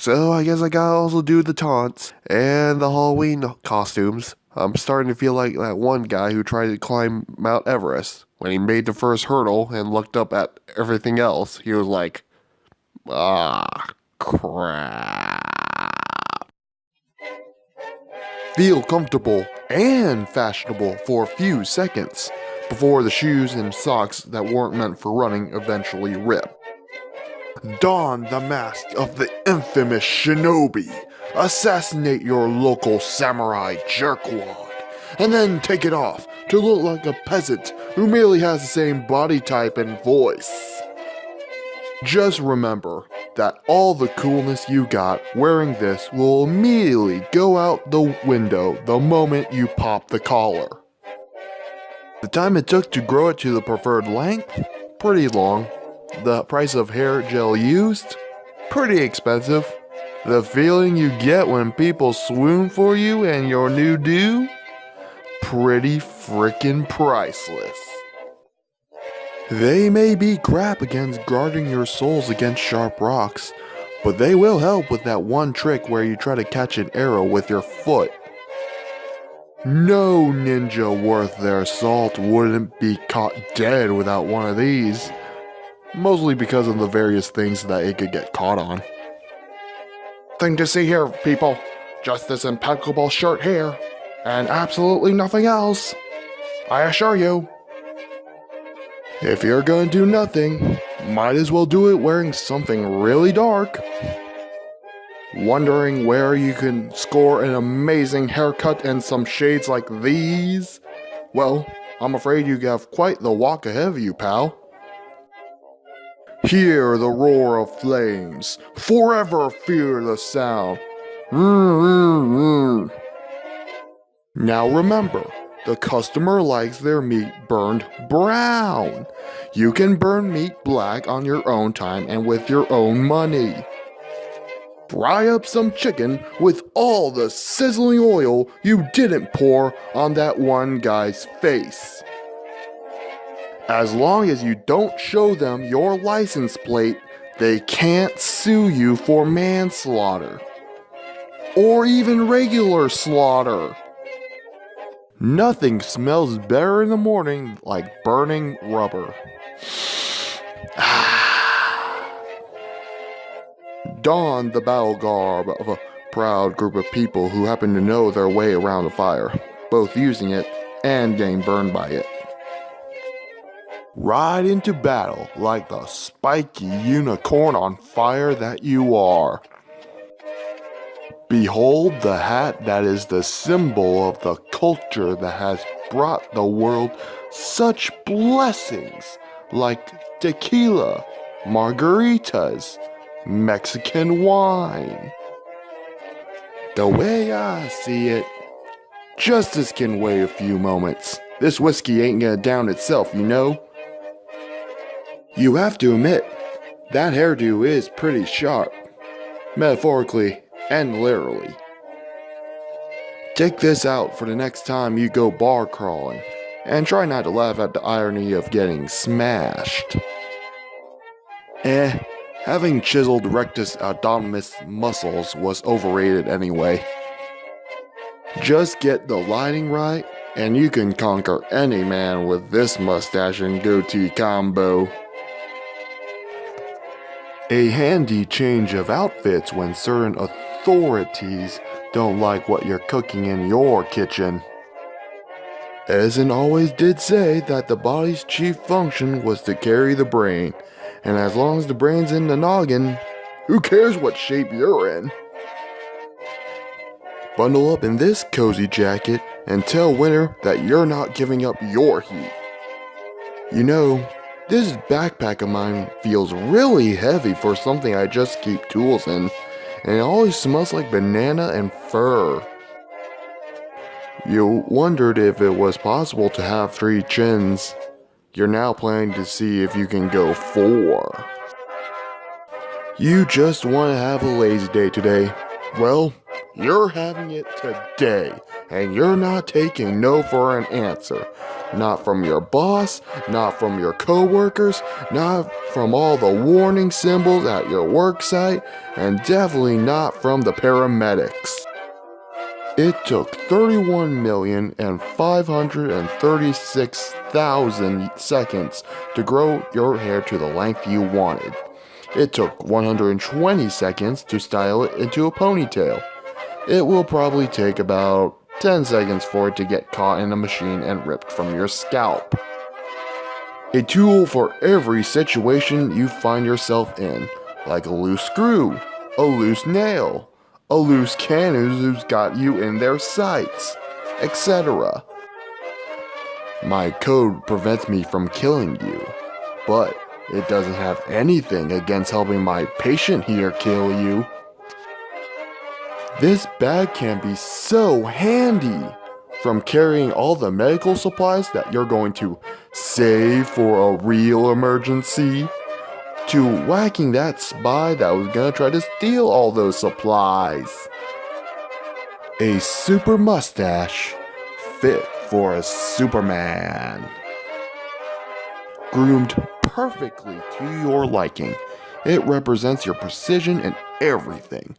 So I guess I gotta also do the taunts and the Halloween costumes. I'm starting to feel like that one guy who tried to climb Mount Everest. When he made the first hurdle and looked up at everything else, he was like, ah, crap. Feel comfortable and fashionable for a few seconds before the shoes and socks that weren't meant for running eventually rip. Don the mask of the infamous shinobi. Assassinate your local samurai jerkwad, and then take it off to look like a peasant who merely has the same body type and voice. Just remember that all the coolness you got wearing this will immediately go out the window the moment you pop the collar. The time it took to grow it to the preferred length? Pretty long. The price of hair gel used? Pretty expensive. The feeling you get when people swoon for you and your new do? Pretty frickin' priceless. They may be crap against guarding your souls against sharp rocks, but they will help with that one trick where you try to catch an arrow with your foot. No ninja worth their salt wouldn't be caught dead without one of these. Mostly because of the various things that it could get caught on. Thing to see here, people. Just this impeccable short hair, and absolutely nothing else. I assure you. If you're gonna do nothing, might as well do it wearing something really dark. Wondering where you can score an amazing haircut and some shades like these? Well, I'm afraid you have quite the walk ahead of you, pal. Hear the roar of flames, forever fear the sound. Now remember, the customer likes their meat burned brown. You can burn meat black on your own time and with your own money. Fry up some chicken with all the sizzling oil you didn't pour on that one guy's face. As long as you don't show them your license plate, they can't sue you for manslaughter. Or even regular slaughter. Nothing smells better in the morning like burning rubber. Don the battle garb of a proud group of people who happen to know their way around a fire, both using it and getting burned by it. Ride into battle like the spiky unicorn on fire that you are. Behold the hat that is the symbol of the culture that has brought the world such blessings like tequila, margaritas, Mexican wine. The way I see it, justice can wait a few moments. This whiskey ain't gonna down itself, you know? You have to admit, that hairdo is pretty sharp, metaphorically and literally. Take this out for the next time you go bar crawling, and try not to laugh at the irony of getting smashed. Having chiseled rectus abdominis muscles was overrated anyway. Just get the lighting right, and you can conquer any man with this mustache and goatee combo. A handy change of outfits when certain authorities don't like what you're cooking in your kitchen. Edison always did say that the body's chief function was to carry the brain, and as long as the brain's in the noggin, who cares what shape you're in? Bundle up in this cozy jacket and tell Winter that you're not giving up your heat. You know, this backpack of mine feels really heavy for something I just keep tools in, and it always smells like banana and fur. You wondered if it was possible to have 3 chins. You're now planning to see if you can go 4. You just want to have a lazy day today. Well, you're having it today, and you're not taking no for an answer. Not from your boss, not from your coworkers, not from all the warning symbols at your work site, and definitely not from the paramedics. It took 31,536,000 seconds to grow your hair to the length you wanted. It took 120 seconds to style it into a ponytail. It will probably take about 10 seconds for it to get caught in a machine and ripped from your scalp. A tool for every situation you find yourself in, like a loose screw, a loose nail, a loose cannon who's got you in their sights, etc. My code prevents me from killing you, but it doesn't have anything against helping my patient here kill you. This bag can be so handy, from carrying all the medical supplies that you're going to save for a real emergency, to whacking that spy that was gonna try to steal all those supplies. A super mustache fit for a Superman. Groomed perfectly to your liking, it represents your precision in everything,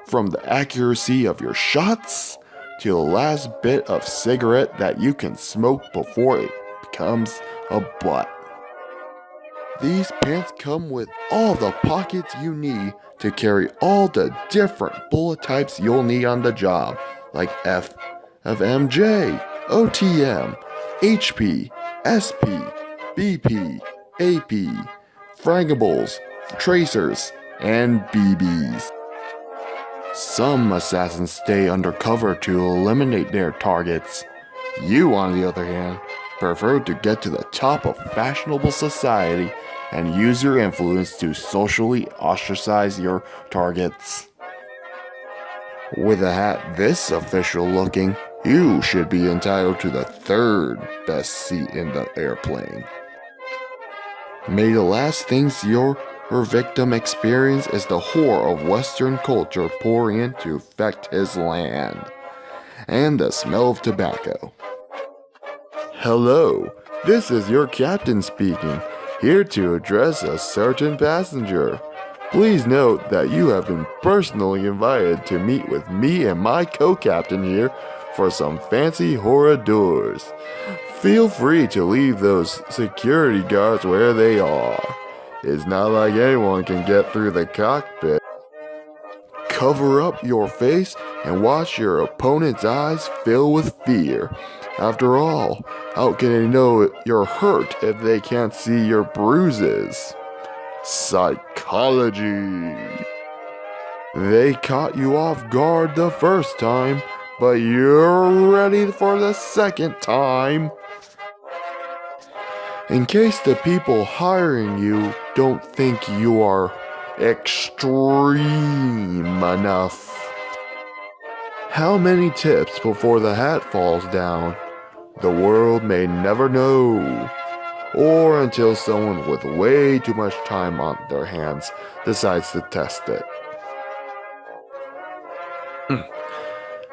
from the accuracy of your shots to the last bit of cigarette that you can smoke before it becomes a butt. These pants come with all the pockets you need to carry all the different bullet types you'll need on the job, like FMJ, OTM, HP, SP, BP, AP, Frangables, Tracers, and BBs. Some assassins stay undercover to eliminate their targets. You, on the other hand, prefer to get to the top of fashionable society and use your influence to socially ostracize your targets. With a hat this official looking, you should be entitled to the third best seat in the airplane. May the last things your victim experience is the horror of Western culture pouring in to affect his land, and the smell of tobacco. Hello, this is your captain speaking, here to address a certain passenger. Please note that you have been personally invited to meet with me and my co-captain here for some fancy hors d'oeuvres. Feel free to leave those security guards where they are. It's not like anyone can get through the cockpit. Cover up your face and watch your opponent's eyes fill with fear. After all, how can they know you're hurt if they can't see your bruises? Psychology. They caught you off guard the first time, but you're ready for the second time. In case the people hiring you don't think you are extreme enough. How many tips before the hat falls down? The world may never know. Or until someone with way too much time on their hands decides to test it.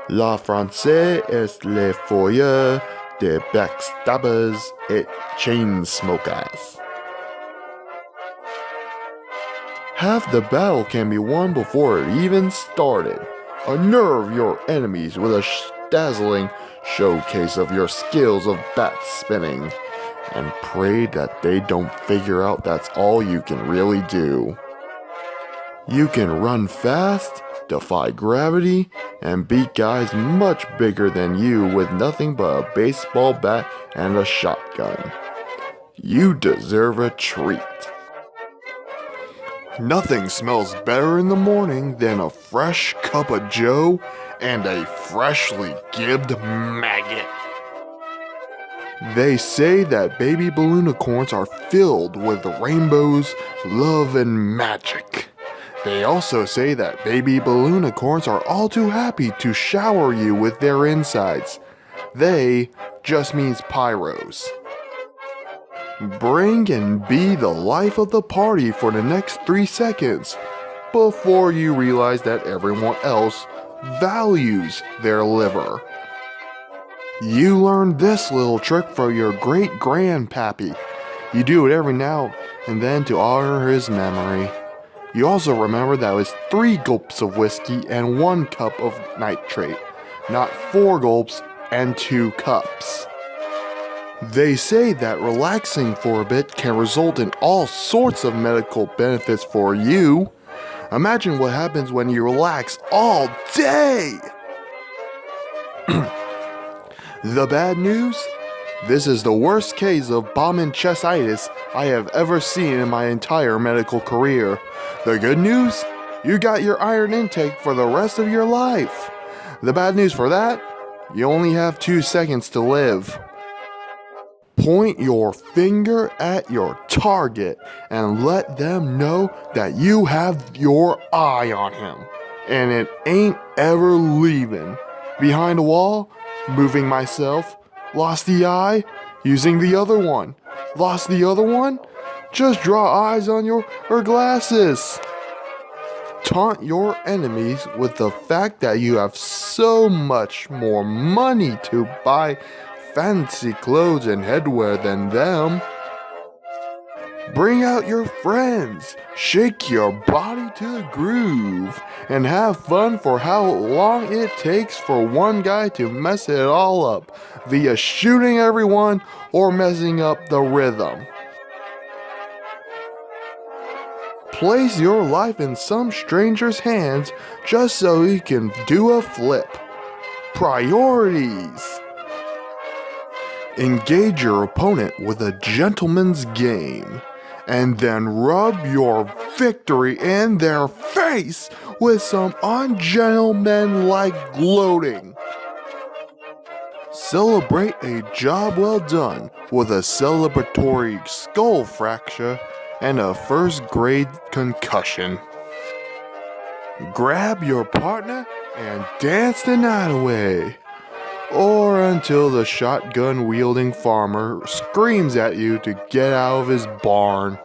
La française est le foyer de backstabbers et chain smokers. Half the battle can be won before it even started. Unnerve your enemies with a dazzling showcase of your skills of bat spinning, and pray that they don't figure out that's all you can really do. You can run fast, defy gravity, and beat guys much bigger than you with nothing but a baseball bat and a shotgun. You deserve a treat. Nothing smells better in the morning than a fresh cup of joe and a freshly gibbed maggot. They say that baby balloonicorns are filled with rainbows, love, and magic. They also say that baby balloonicorns are all too happy to shower you with their insides. They just means pyros. Bring and be the life of the party for the next 3 seconds before you realize that everyone else values their liver. You learned this little trick from your great-grandpappy. You do it every now and then to honor his memory. You also remember that it was 3 gulps of whiskey and 1 cup of nitrate, not 4 gulps and 2 cups. They say that relaxing for a bit can result in all sorts of medical benefits for you. Imagine what happens when you relax all day! The bad news? This is the worst case of chestitis I have ever seen in my entire medical career. The good news? You got your iron intake for the rest of your life. The bad news for that? You only have 2 seconds to live. Point your finger at your target and let them know that you have your eye on him. And it ain't ever leaving. Behind a wall, moving myself, lost the eye, using the other one. Lost the other one? Just draw eyes on your glasses. Taunt your enemies with the fact that you have so much more money to buy fancy clothes and headwear than them. Bring out your friends, shake your body to the groove, and have fun for how long it takes for one guy to mess it all up via shooting everyone or messing up the rhythm. Place your life in some stranger's hands just so he can do a flip. Priorities. Engage your opponent with a gentleman's game, and then rub your victory in their face with some ungentlemanlike gloating. Celebrate a job well done with a celebratory skull fracture and a first-grade concussion. Grab your partner and dance the night away. Or until the shotgun-wielding farmer screams at you to get out of his barn.